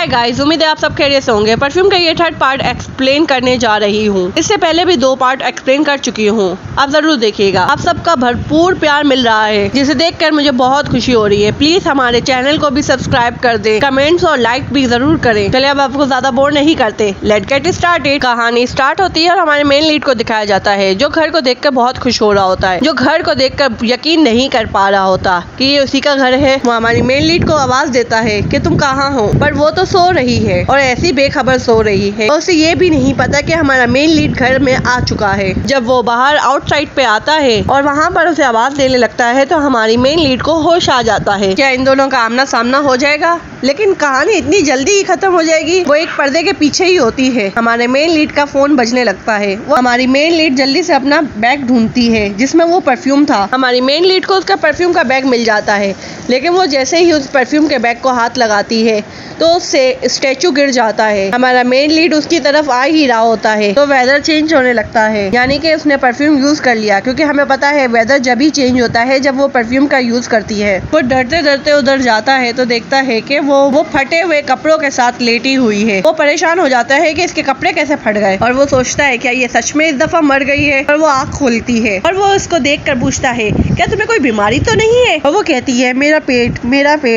Hi guys, उम्मीद है आप सब खैरियत से होंगे। परफ्यूम का ये थर्ड पार्ट एक्सप्लेन करने जा रही हूँ। इससे पहले भी 2 पार्ट एक्सप्लेन कर चुकी हूँ, आप जरूर देखिएगा। आप सबका भरपूर प्यार मिल रहा है, जिसे देखकर मुझे बहुत खुशी हो रही है। प्लीज हमारे चैनल को भी सब्सक्राइब कर दे, कमेंट्स और लाइक भी जरूर करें। चलिए अब आपको ज्यादा बोर नहीं करते, लेट्स गेट स्टार्टेड। कहानी स्टार्ट होती है और हमारे मेन लीड को दिखाया जाता है, जो घर को देखकर बहुत खुश हो रहा होता है, जो घर को देखकर यकीन नहीं कर पा रहा होता कि ये उसी का घर है। वो हमारी मेन लीड को आवाज देता है कि तुम कहाँ हो, पर वो तो सो रही है और ऐसी बेखबर सो रही है। और उसे ये भी नहीं पता कि हमारा मेन लीड घर में आ चुका है। जब वो बाहर आउटसाइड पे आता है और वहाँ पर उसे आवाज देने लगता है तो हमारी मेन लीड को होश आ जाता है। क्या इन दोनों का आमना सामना हो जाएगा? लेकिन कहानी इतनी जल्दी ही खत्म हो जाएगी। वो एक पर्दे के पीछे ही होती है। हमारे मेन लीड का फोन बजने लगता है। वो हमारी मेन लीड जल्दी से अपना बैग ढूंढती है जिसमें वो परफ्यूम था। हमारी मेन लीड को उसका परफ्यूम का बैग मिल जाता है, लेकिन वो जैसे ही उस परफ्यूम के बैग को हाथ लगाती है तो उससे स्टैचू गिर जाता है। हमारा मेन लीड उसकी तरफ आ ही रहा होता है तो वेदर चेंज होने लगता है, यानी कि उसने परफ्यूम यूज कर लिया, क्योंकि हमें पता है वेदर जब ही चेंज होता है जब वो परफ्यूम का यूज करती है। वो डरते डरते उधर जाता है तो देखता है कि वो फटे हुए कपड़ों के साथ लेटी हुई है। वो परेशान हो जाता है कि इसके कपड़े कैसे फट गए और वो सोचता है क्या ये सच में इस दफा मर गई है। और वो आँख खोलती है और वो उसको देख कर पूछता है क्या तुम्हें कोई बीमारी तो नहीं है। और वो कहती है मेरा पेट,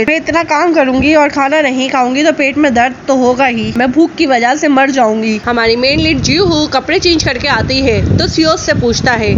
मैं इतना काम करूंगी और खाना नहीं खाऊंगी तो पेट में दर्द तो होगा ही, मैं भूख की वजह से मर जाऊंगी। हमारी मेन लीड जीहू कपड़े चेंज करके आती है तो सियोस से पूछता है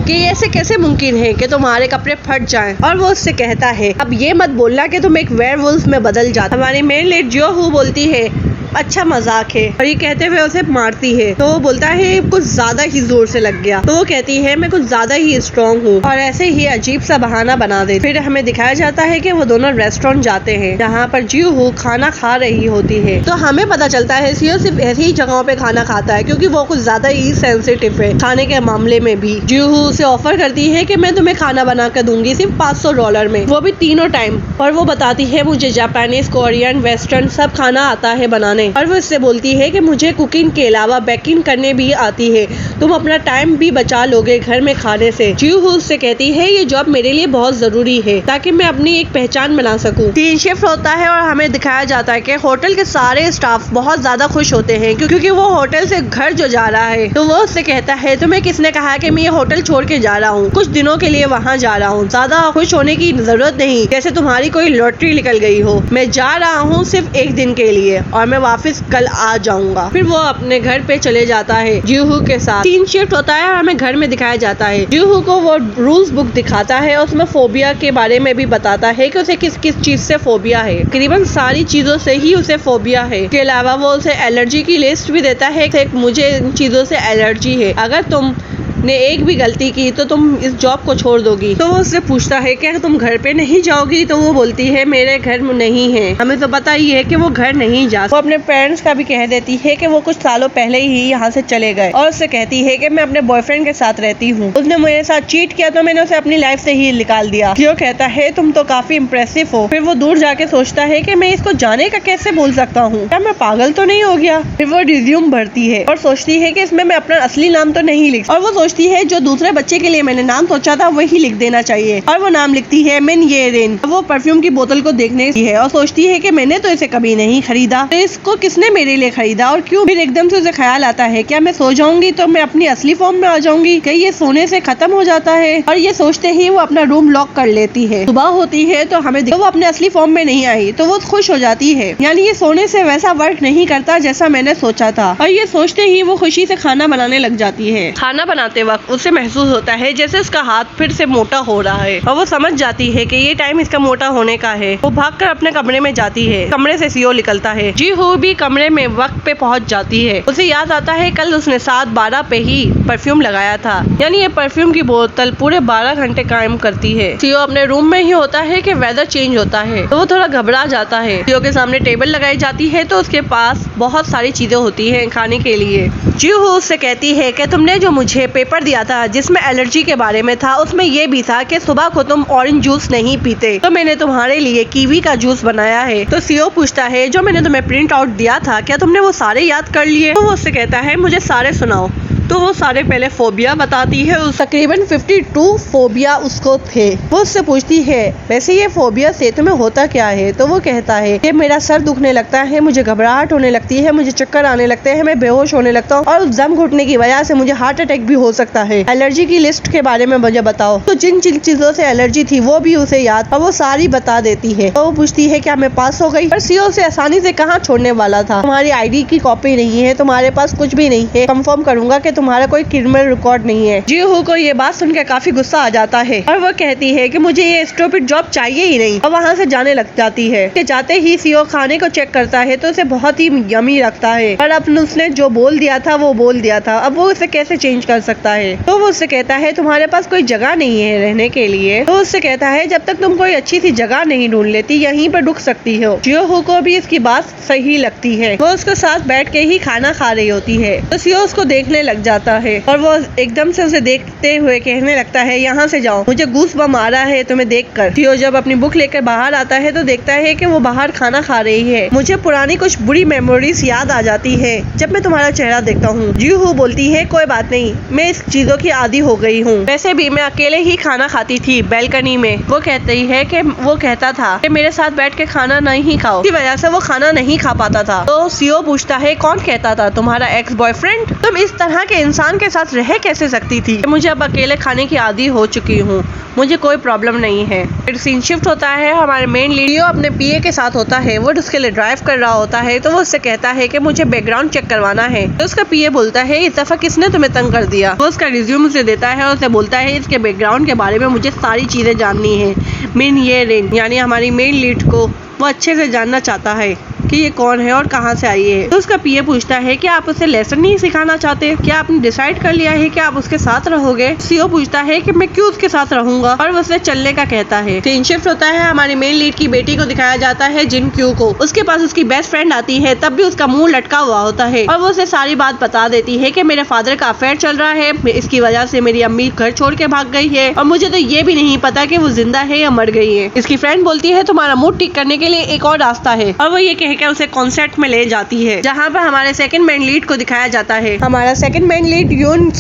कि ऐसे कैसे मुमकिन है कि तुम्हारे कपड़े फट जाएं। और वो उससे कहता है अब ये मत बोलना कि तुम एक वेयरवुल्फ में बदल जाते। हमारी मेन लीड जीहू बोलती है अच्छा मजाक है, और ये कहते हुए उसे मारती है। तो वो बोलता है कुछ ज्यादा ही जोर से लग गया। तो वो कहती है मैं कुछ ज्यादा ही स्ट्रॉन्ग हूँ, और ऐसे ही अजीब सा बहाना बना दे। फिर हमें दिखाया जाता है कि वो दोनों रेस्टोरेंट जाते हैं जहाँ पर जीहू खाना खा रही होती है। तो हमें पता चलता है सियो सिर्फ ऐसी ही जगहों पे खाना खाता है क्योंकि वो कुछ ज्यादा ही सेंसिटिव है खाने के मामले में भी। जीहू उसे ऑफर करती है कि मैं तुम्हें खाना बना कर दूंगी सिर्फ $500 में, वो भी तीनों टाइम। और वो बताती है मुझे जापानीज, कोरियन, वेस्टर्न सब खाना आता है बनाने। और वो इससे बोलती है कि मुझे कुकिंग के अलावा बेकिंग करने भी आती है, तुम अपना टाइम भी बचा लोगे घर में खाने से। जीहू उससे कहती है ये जॉब मेरे लिए बहुत जरूरी है ताकि मैं अपनी एक पहचान बना सकूं। 3 शिफ्ट होता है और हमें दिखाया जाता है कि होटल के सारे स्टाफ बहुत ज्यादा खुश होते हैं क्योंकि वो होटल से घर जो जा रहा है। तो वो उससे कहता है तुम्हें किसने कहा कि मैं ये होटल छोड़ के जा रहा हूँ, कुछ दिनों के लिए वहाँ जा रहा हूँ, ज्यादा खुश होने की जरूरत नहीं, जैसे तुम्हारी कोई लॉटरी निकल गई हो। मैं जा रहा हूँ सिर्फ 1 दिन के लिए और मैं वापस कल आ जाऊंगा। फिर वो अपने घर पे चले जाता है जीहू के साथ। 3 शिफ्ट होता है और हमें घर में दिखाया जाता है। जीहू को वो रूल्स बुक दिखाता है और उसमें फोबिया के बारे में भी बताता है कि उसे किस किस चीज से फोबिया है। तकरीबन सारी चीजों से ही उसे फोबिया है। इसके अलावा वो उसे एलर्जी की लिस्ट भी देता है कि मुझे इन चीजों से एलर्जी है, अगर तुम ने एक भी गलती की तो तुम इस जॉब को छोड़ दोगी। तो वो उससे पूछता है क्या तुम घर पे नहीं जाओगी? तो वो बोलती है मेरे घर में नहीं है। हमें तो पता ही है कि वो घर नहीं जा। वो अपने पेरेंट्स का भी कह देती है कि वो कुछ सालों पहले ही यहाँ से चले गए, और उससे कहती है कि मैं अपने बॉयफ्रेंड के साथ रहती हूँ, उसने मेरे साथ चीट किया तो मैंने उसे अपनी लाइफ से ही निकाल दिया। क्यों कहता है तुम तो काफी इम्प्रेसिव हो। फिर वो दूर जाके सोचता है कि मैं इसको जाने का कैसे बोल सकता हूँ, क्या मैं पागल तो नहीं हो गया। फिर वो रिज्यूम भरती है और सोचती है कि इसमें मैं अपना असली नाम तो नहीं लिख, और वो सोचती है जो दूसरे बच्चे के लिए मैंने नाम सोचा था वही लिख देना चाहिए। और वो नाम लिखती है मिन ये रेन। वो परफ्यूम की बोतल को देखने की है और सोचती है कि मैंने तो इसे कभी नहीं खरीदा, तो इसको किसने मेरे लिए खरीदा और क्यों। फिर एकदम से उसे ख्याल आता है क्या मैं सो जाऊंगी तो मैं अपनी असली फॉर्म में आ जाऊंगी, क्या ये सोने से खत्म हो जाता है। और ये सोचते ही वो अपना रूम लॉक कर लेती है। सुबह होती है तो हमें वो अपने असली फॉर्म में नहीं आई तो वो खुश हो जाती है, यानी ये सोने से वैसा वर्क नहीं करता जैसा मैंने सोचा था। और ये सोचते ही वो खुशी से खाना बनाने लग जाती है। खाना बनाते वक्त उसे महसूस होता है जैसे उसका हाथ फिर से मोटा हो रहा है, और वो समझ जाती है कि ये टाइम इसका मोटा होने का है। वो भागकर अपने कमरे में जाती है। कमरे से सियो निकलता है। जीहू भी कमरे में वक्त पे पहुंच जाती है। उसे याद आता है कल उसने 7:12 पे ही परफ्यूम लगाया था, यानी ये परफ्यूम की बोतल पूरे 12 घंटे काम करती है। सियो अपने रूम में ही होता है कि वेदर चेंज होता है तो वो थोड़ा घबरा जाता है। सियो के सामने टेबल लगाई जाती है तो उसके पास बहुत सारी चीजें होती है खाने के लिए। जीहू उससे कहती है कि तुमने जो मुझे पेपर दिया था जिसमें एलर्जी के बारे में था, उसमें ये भी था कि सुबह को तुम ऑरेंज जूस नहीं पीते, तो मैंने तुम्हारे लिए कीवी का जूस बनाया है। तो सीओ पूछता है जो मैंने तुम्हें प्रिंट आउट दिया था क्या तुमने वो सारे याद कर लिए? तो वो उससे कहता है मुझे सारे सुनाओ। तो वो सारे पहले फोबिया बताती है। तकरीबन 52 फोबिया उसको थे। वो उससे पूछती है वैसे ये फोबिया से तुम्हें होता क्या है? तो वो कहता है कि मेरा सर दुखने लगता है, मुझे घबराहट होने लगती है, मुझे चक्कर आने लगते हैं, मैं बेहोश होने लगता हूँ और दम घुटने की वजह से मुझे हार्ट अटैक भी हो सकता है। एलर्जी की लिस्ट के बारे में मुझे बताओ। तो जिन जिन चीजों से एलर्जी थी वो भी उसे याद और वो सारी बता देती है। तो वो पूछती है क्या मैं पास हो गई? पर सीओ से आसानी से कहाँ छोड़ने वाला था। तुम्हारी आईडी की कॉपी नहीं है, तुम्हारे पास कुछ भी नहीं है, कंफर्म करूंगा कि तुम्हारा कोई क्रिमिनल रिकॉर्ड नहीं है। जीहू को ये बात सुनकर काफी गुस्सा आ जाता है और वो कहती है कि मुझे ये स्टूपिड जॉब चाहिए ही नहीं और वहाँ से जाने लग जाती है। कि जाते ही सीओ खाने को चेक करता है तो उसे बहुत ही यमी लगता है, पर अब उसने जो बोल दिया था वो बोल दिया था, अब वो उसे कैसे चेंज कर सकता है। तो वो उससे कहता है तुम्हारे पास कोई जगह नहीं है रहने के लिए। तो उससे कहता है जब तक तुम कोई अच्छी सी जगह नहीं ढूंढ लेती यहीं पर रुक सकती हो। जीहू को भी इसकी बात सही लगती है। वो उसके साथ बैठ के ही खाना खा रही होती है। तो सीओ उसको देखने लग जाता है और वो एकदम से उसे देखते हुए कहने लगता है यहाँ से जाओ, मुझे गूस बम आ रहा है तुम्हें देखकर। सीओ जब अपनी बुक लेकर बाहर आता है तो देखता है कि वो बाहर खाना खा रही है। मुझे पुरानी कुछ बुरी मेमोरीज याद आ जाती है जब मैं तुम्हारा चेहरा देखता हूँ। जीहू बोलती है कोई बात नहीं, मैं इस चीजों की आदी हो गई हूँ, वैसे भी मैं अकेले ही खाना खाती थी बैल्कनी में। वो कहती है कि वो कहता था कि मेरे साथ बैठ के खाना नहीं खाओ, इसी वजह से वो खाना नहीं खा पाता था। तो सीओ पूछता है कौन कहता था? तुम्हारा एक्स बॉयफ्रेंड? तुम इस तरह के इंसान के साथ रह कैसे सकती थी? मुझे अब अकेले खाने की आदी हो चुकी हूँ, मुझे कोई प्रॉब्लम नहीं है। फिर सीन शिफ्ट होता है, हमारे मेन लीडियो अपने पीए के साथ होता है, वो उसके लिए ड्राइव कर रहा होता है। तो वो उससे कहता है कि मुझे बैकग्राउंड चेक करवाना है। तो उसका पीए बोलता है इस दफा किसने तुम्हें तंग कर दिया? वो उसका रिज्यूम उसे देता है और उसे बोलता है इसके बैकग्राउंड के बारे में मुझे सारी चीजें जाननी है। मिन ये रेन यानी हमारी मेन लीड को वो अच्छे से जानना चाहता है कि ये कौन है और कहाँ से आई है। तो उसका पीए पूछता है कि आप उसे लेसन नहीं सिखाना चाहते? क्या आपने डिसाइड कर लिया है कि आप उसके साथ रहोगे? सीओ पूछता है कि मैं क्यों उसके साथ रहूंगा और वो उसे चलने का कहता है। सीन शिफ्ट होता है, हमारी मेन लीड की बेटी को दिखाया जाता है जिन क्यू को। उसके पास उसकी बेस्ट फ्रेंड आती है, तब भी उसका मुंह लटका हुआ होता है और वो उसे सारी बात बता देती है कि मेरे फादर का अफेयर चल रहा है, इसकी वजह से मेरी अम्मी घर छोड़ के भाग गई है और मुझे तो ये भी नहीं पता कि वो जिंदा है या मर गई है। इसकी फ्रेंड बोलती है तुम्हारा मूड ठीक करने के लिए एक और रास्ता है और वो ये कहकर उसे कॉन्सर्ट में ले जाती है जहाँ पर हमारे सेकंड मेन लीड को दिखाया जाता है। हमारा सेकंड मेन लीड युन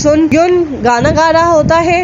गाना गा रहा होता है।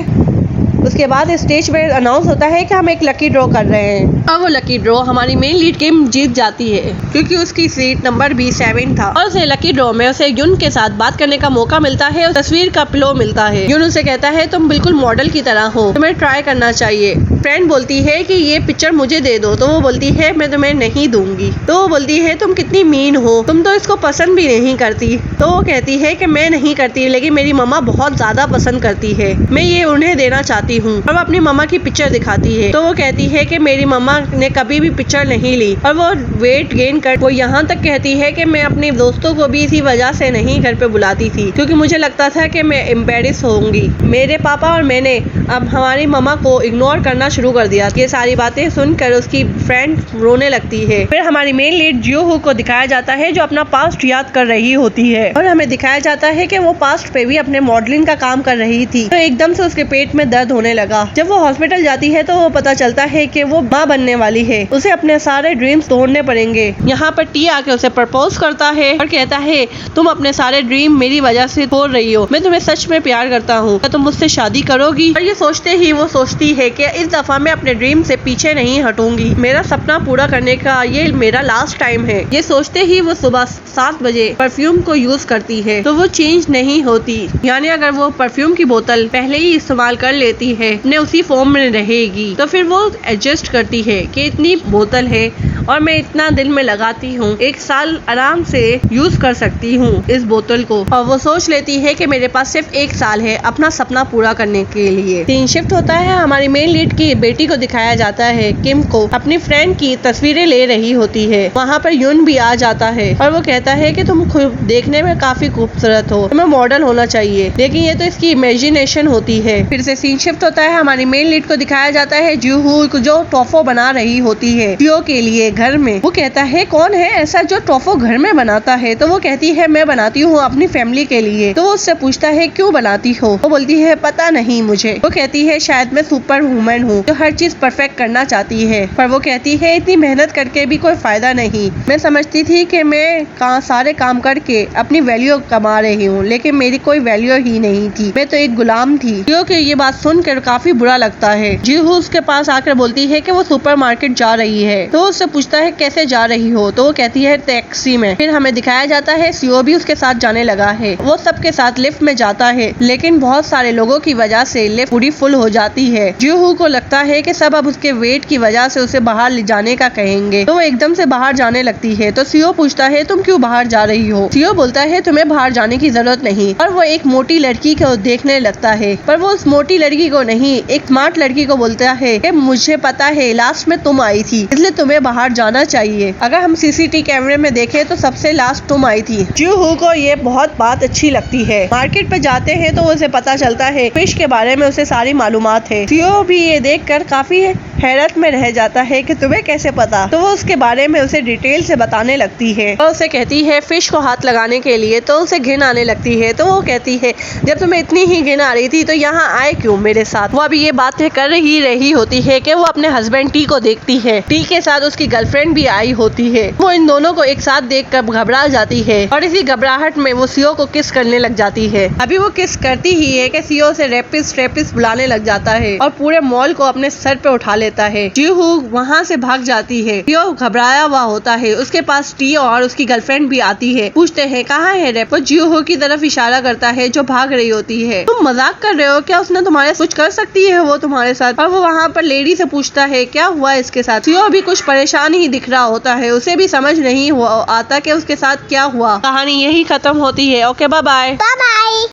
उसके बाद स्टेज पे अनाउंस होता है कि हम एक लकी ड्रॉ कर रहे हैं और वो लकी ड्रॉ हमारी मेन लीड किम जीत जाती है क्योंकि उसकी सीट नंबर भी 7 था और उसे लकी ड्रॉ में उसे युन के साथ बात करने का मौका मिलता है और तस्वीर का पिलो मिलता है। युन उसे कहता है तुम बिल्कुल मॉडल की तरह हो, तुम्हें ट्राई करना चाहिए। फ्रेंड बोलती है कि ये पिक्चर मुझे दे दो, तो वो बोलती है मैं तुम्हें नहीं दूंगी। तो वो बोलती है तुम कितनी मीन हो, तुम तो इसको पसंद भी नहीं करती। तो वो कहती है कि मैं नहीं करती लेकिन मेरी मम्मा बहुत ज्यादा पसंद करती है, मैं ये उन्हें देना चाहती हूँ। और वो अपनी मम्मा की पिक्चर दिखाती है। तो वो कहती है कि मेरी मम्मा ने कभी भी पिक्चर नहीं ली और वो वेट गेन कर वो यहाँ तक कहती है कि मैं अपने दोस्तों को भी इसी वजह से नहीं घर पे बुलाती थी क्योंकि मुझे लगता था कि मैं एम्बेरस होंगी। मेरे पापा और मैंने अब हमारी मम्मा को इग्नोर करना शुरू कर दिया। ये सारी बातें सुनकर उसकी फ्रेंड रोने लगती है। फिर हमारी मेन लीड जीहू को दिखाया जाता है जो अपना पास्ट याद कर रही होती है और हमें दिखाया जाता है कि वो पास्ट पे भी अपने मॉडलिंग का काम कर रही थी। तो एकदम से उसके पेट में दर्द होने लगा। जब वो हॉस्पिटल जाती है तो वो पता चलता है कि वो माँ बनने वाली है, उसे अपने सारे ड्रीम्स तोड़ने पड़ेंगे। यहाँ पर टी आके उसे प्रपोज करता है और कहता है तुम अपने सारे ड्रीम मेरी वजह से तोड़ रही हो, मैं तुम्हें सच में प्यार करता हूँ, क्या तुम मुझसे शादी करोगी? और ये सोचते ही वो सोचती है कि इस दफा मैं अपने ड्रीम से पीछे नहीं हटूंगी, मेरा सपना पूरा करने का ये मेरा लास्ट टाइम है। ये सोचते ही वो सुबह 7 बजे परफ्यूम को यूज करती है तो वो चेंज नहीं होती, यानी अगर वो परफ्यूम की बोतल पहले ही इस्तेमाल कर लेती है ने उसी फॉर्म में रहेगी। तो फिर वो एडजस्ट करती है कि इतनी बोतल है और मैं इतना दिन में लगाती हूँ, 1 साल आराम से यूज कर सकती हूँ इस बोतल को। और वो सोच लेती है कि मेरे पास सिर्फ 1 साल है अपना सपना पूरा करने के लिए। सीन शिफ्ट होता है, हमारी मेन लीड की बेटी को दिखाया जाता है किम को अपनी फ्रेंड की तस्वीरें ले रही होती है। वहाँ पर युन भी आ जाता है और वो कहता है कि तुम खुद देखने में काफी खूबसूरत हो, तुम्हें मॉडल होना चाहिए, लेकिन ये तो इसकी इमेजिनेशन होती है। फिर से सीन शिफ्ट होता है, हमारी मेन लीड को दिखाया जाता है जीहू जो टोफो बना रही होती है जियो के लिए घर में। वो कहता है कौन है ऐसा जो टोफो घर में बनाता है? तो वो कहती है मैं बनाती हूँ अपनी फैमिली के लिए। तो वो उससे पूछता है क्यों बनाती हो? वो बोलती है पता नहीं मुझे। वो कहती है शायद मैं सुपर वुमन हूँ हूँ जो हर चीज परफेक्ट करना चाहती है, पर वो कहती है इतनी मेहनत करके भी कोई फायदा नहीं। मैं समझती थी कि मैं सारे काम करके अपनी वैल्यू कमा रही हूँ, लेकिन मेरी कोई वैल्यू ही नहीं थी, मैं तो एक गुलाम थी। क्योंकि ये बात सुनकर काफी बुरा लगता है। जीहू उसके पास आकर बोलती है कि वो सुपरमार्केट जा रही है, तो उससे पूछता है कैसे जा रही हो, तो वो कहती है टैक्सी में। फिर हमें दिखाया जाता है सीओ भी उसके साथ जाने लगा है। वो सबके साथ लिफ्ट में जाता है, लेकिन बहुत सारे लोगों की वजह से लिफ्ट पूरी फुल हो जाती है। जीहू को लगता है कि सब अब उसके वेट की वजह से उसे बाहर ले जाने का कहेंगे, तो वो एकदम से बाहर जाने लगती है। तो सीओ पूछता है तुम क्यों बाहर जा रही हो? सीओ बोलता है तुम्हें बाहर जाने की जरूरत नहीं, और वो एक मोटी लड़की को देखने लगता है, पर वो उस मोटी लड़की को नहीं, एक स्मार्ट लड़की को बोलता है कि मुझे पता है लास्ट में तुम आई थी, इसलिए तुम्हें बाहर जाना चाहिए। अगर हम सीसीटीवी कैमरे में देखें तो सबसे लास्ट तुम आई थी। जीहू को ये बहुत बात अच्छी लगती है। मार्केट पे जाते हैं तो उसे पता चलता है फिश के बारे में उसे सारी मालूमात है। सीओ भी ये देखकर काफी हैरत में रह जाता है कि तुम्हें कैसे पता, तो वो उसके बारे में उसे डिटेल से बताने लगती है और उसे कहती है फिश को हाथ लगाने के लिए, तो उसे घिन आने लगती है। तो वो कहती है जब तुम्हें इतनी ही घिन आ रही थी तो यहाँ आए क्यों मेरे साथ? वो अभी ये बातें कर ही रही होती है कि वो अपने हस्बैंड टी को देखती है। टी के साथ उसकी गर्लफ्रेंड भी आई होती है। वो इन दोनों को एक साथ देखकर घबरा जाती है और इसी घबराहट में वो सीओ को किस करने लग जाती है। अभी वो किस करती ही है कि सीओ से रेपिस्ट बुलाने लग जाता है और पूरे मॉल को अपने सर पे उठा लेता है। जीहू वहाँ से भाग जाती है। सीओ घबराया हुआ होता है, उसके पास टी और उसकी गर्लफ्रेंड भी आती है। पूछते हैं कहाँ है रेप? वो जीहू की तरफ इशारा करता है जो भाग रही होती है। तुम मजाक कर रहे हो क्या? उसने तुम्हारे कुछ कर सकती है वो तुम्हारे साथ? और वो वहाँ पर लेडी से पूछता है क्या हुआ इसके साथ? सीओ भी कुछ परेशान ही दिख रहा होता है, उसे भी समझ नहीं आता कि उसके साथ क्या हुआ। कहानी यही खत्म होती है। Okay bye bye.